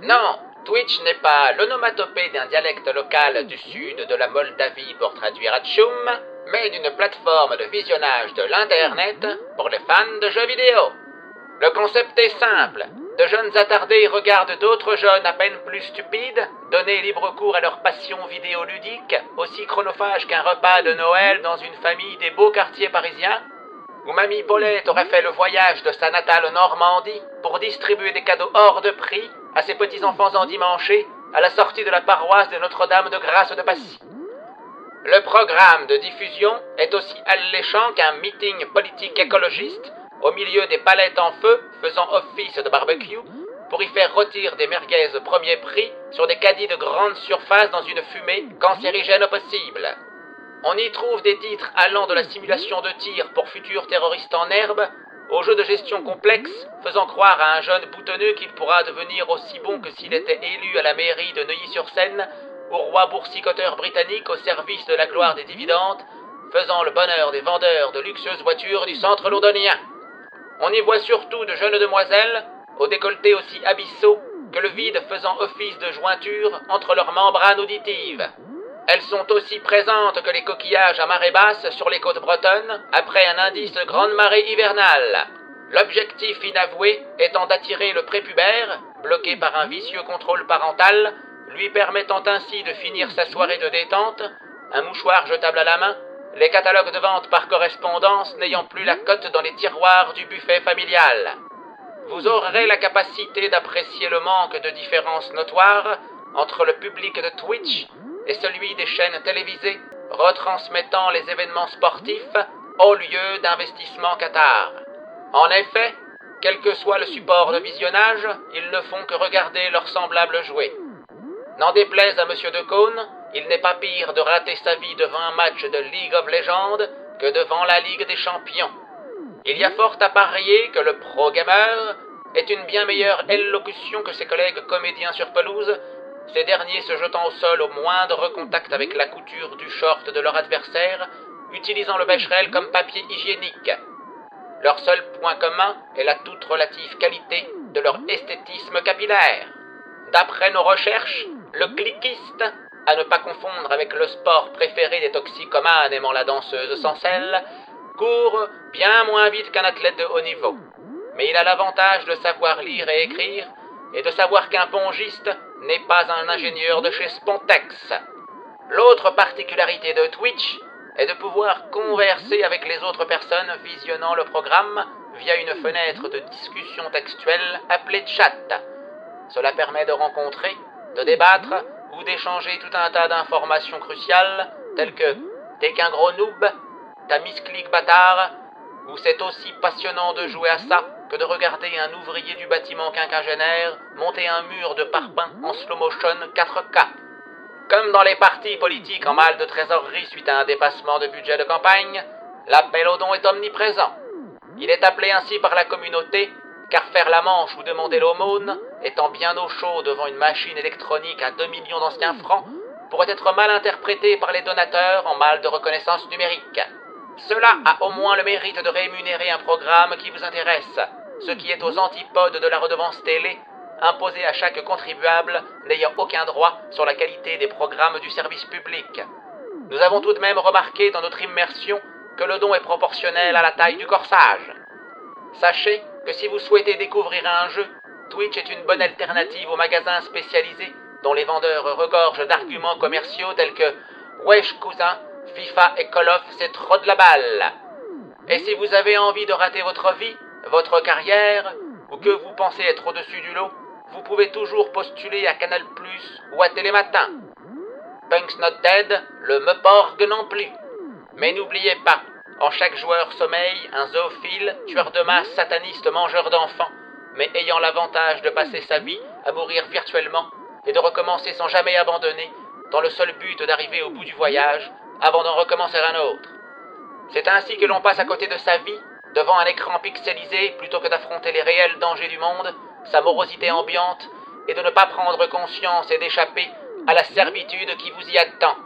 Non, Twitch n'est pas l'onomatopée d'un dialecte local du sud de la Moldavie pour traduire Atchoum, mais d'une plateforme de visionnage de l'Internet pour les fans de jeux vidéo. Le concept est simple. De jeunes attardés regardent d'autres jeunes à peine plus stupides donner libre cours à leur passion vidéoludique, aussi chronophage qu'un repas de Noël dans une famille des beaux quartiers parisiens, où Mamie Paulette aurait fait le voyage de sa natale Normandie pour distribuer des cadeaux hors de prix à ses petits-enfants endimanchés à la sortie de la paroisse de Notre-Dame de Grâce de Passy. Le programme de diffusion est aussi alléchant qu'un meeting politique écologiste au milieu des palettes en feu faisant office de barbecue pour y faire rôtir des merguez premier prix sur des caddies de grande surface dans une fumée cancérigène possible. On y trouve des titres allant de la simulation de tir pour futurs terroristes en herbe aux jeux de gestion complexes faisant croire à un jeune boutonneux qu'il pourra devenir aussi bon que s'il était élu à la mairie de Neuilly-sur-Seine, au roi boursicoteur britannique au service de la gloire des dividendes, faisant le bonheur des vendeurs de luxueuses voitures du centre londonien. On y voit surtout de jeunes demoiselles, aux décolletés aussi abyssaux que le vide faisant office de jointure entre leurs membranes auditives. Elles sont aussi présentes que les coquillages à marée basse sur les côtes bretonnes après un indice de grande marée hivernale. L'objectif inavoué étant d'attirer le prépubère, bloqué par un vicieux contrôle parental, lui permettant ainsi de finir sa soirée de détente, un mouchoir jetable à la main, les catalogues de vente par correspondance n'ayant plus la cote dans les tiroirs du buffet familial. Vous aurez la capacité d'apprécier le manque de différence notoire entre le public de Twitch et celui des chaînes télévisées retransmettant les événements sportifs au lieu d'investissement Qatar. En effet, quel que soit le support de visionnage, ils ne font que regarder leurs semblables jouer. N'en déplaise à Monsieur Decaune, il n'est pas pire de rater sa vie devant un match de League of Legends que devant la Ligue des Champions. Il y a fort à parier que le pro-gamer est une bien meilleure élocution que ses collègues comédiens sur pelouse, ces derniers se jetant au sol au moindre contact avec la couture du short de leur adversaire, utilisant le bécherel comme papier hygiénique. Leur seul point commun est la toute relative qualité de leur esthétisme capillaire. D'après nos recherches, le cliquiste, à ne pas confondre avec le sport préféré des toxicomanes aimant la danseuse sans sel, court bien moins vite qu'un athlète de haut niveau. Mais il a l'avantage de savoir lire et écrire, et de savoir qu'un pongiste n'est pas un ingénieur de chez Spontex. L'autre particularité de Twitch est de pouvoir converser avec les autres personnes visionnant le programme via une fenêtre de discussion textuelle appelée chat. Cela permet de rencontrer, de débattre ou d'échanger tout un tas d'informations cruciales telles que « t'es qu'un gros noob »,« t'as misclick bâtard » ou « c'est aussi passionnant de jouer à ça que de regarder un ouvrier du bâtiment quinquagénaire monter un mur de parpaing en slow motion 4K ». Comme dans les partis politiques en mal de trésorerie suite à un dépassement de budget de campagne, l'appel au don est omniprésent. Il est appelé ainsi par la communauté, car faire la manche ou demander l'aumône, étant bien au chaud devant une machine électronique à 2 millions d'anciens francs, pourrait être mal interprété par les donateurs en mal de reconnaissance numérique. Cela a au moins le mérite de rémunérer un programme qui vous intéresse, ce qui est aux antipodes de la redevance télé, imposée à chaque contribuable n'ayant aucun droit sur la qualité des programmes du service public. Nous avons tout de même remarqué dans notre immersion que le don est proportionnel à la taille du corsage. Sachez que si vous souhaitez découvrir un jeu, Twitch est une bonne alternative aux magasins spécialisés dont les vendeurs regorgent d'arguments commerciaux tels que « Wesh cousin, FIFA et Call of c'est trop de la balle ». Et si vous avez envie de rater votre vie, votre carrière, ou que vous pensez être au-dessus du lot, vous pouvez toujours postuler à Canal+, ou à Télématin. Punk's Not Dead, le Meuporg non plus. Mais n'oubliez pas, en chaque joueur sommeille un zoophile, tueur de masse, sataniste, mangeur d'enfants, mais ayant l'avantage de passer sa vie à mourir virtuellement et de recommencer sans jamais abandonner, dans le seul but d'arriver au bout du voyage, avant d'en recommencer un autre. C'est ainsi que l'on passe à côté de sa vie, devant un écran pixelisé, plutôt que d'affronter les réels dangers du monde, sa morosité ambiante, et de ne pas prendre conscience et d'échapper à la servitude qui vous y attend.